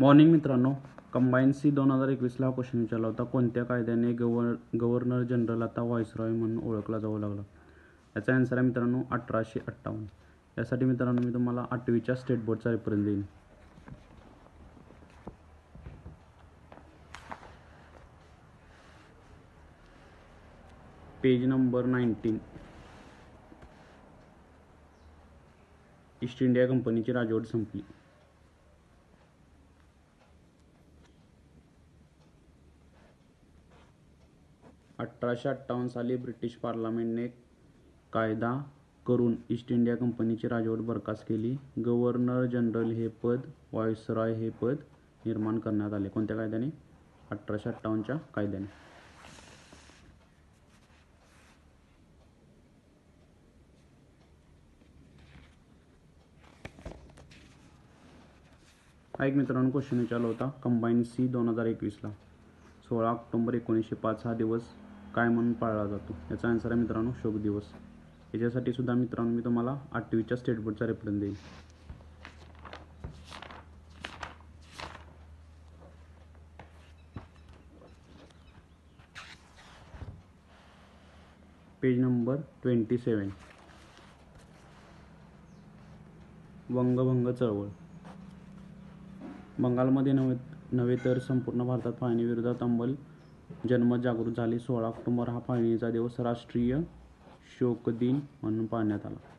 Morning मित्रांनो, combine C 2021ला हा question विचारला होता. कोणत्या कायद्याने गव्हर्नर जनरल आता व्हाईसरॉय म्हणून ओळखला जाऊ लागला? याचा आन्सर आहे मित्रांनो 1858. यासाठी मित्रांनो मी तुम्हाला 8वीच्या स्टेट बोर्डचा रेफरन्स देईन. Page number 19. ईस्ट इंडिया कंपनीची राजवट संपली. साली ब्रिटिश पार्लमेंटने कायदा करून ईस्ट इंडिया कंपनीची राजवट बरखास्त केली. गव्हर्नर जनरल हे पद, व्हाईसरॉय हे पद निर्माण करण्यात आले. कोणत्या कायद्याने? 1858च्या कायद्याने. हा एक मित्रांनो क्वेश्चन विचारला होता कंबाईन सी 2021ला. 16 ऑक्टोबर 1905 हा दिवस काय म्हणून पाळला जातो? याचा आन्सर आहे मित्रांनो शोक दिवस. याच्यासाठी सुद्धा मित्रांनो मी तुम्हाला 8वीच्या स्टेट बोर्डचा रेफरन्स देईन. Page number 27. वंगभंग चळवळ. बंगालमध्ये नव्हे तर संपूर्ण भारतात फाळणीविरोधात अंमल जनमत जागृत झाले. 16 ऑक्टोबर हा फाळणीचा दिवस राष्ट्रीय शोक दिन म्हणून पाळण्यात आला.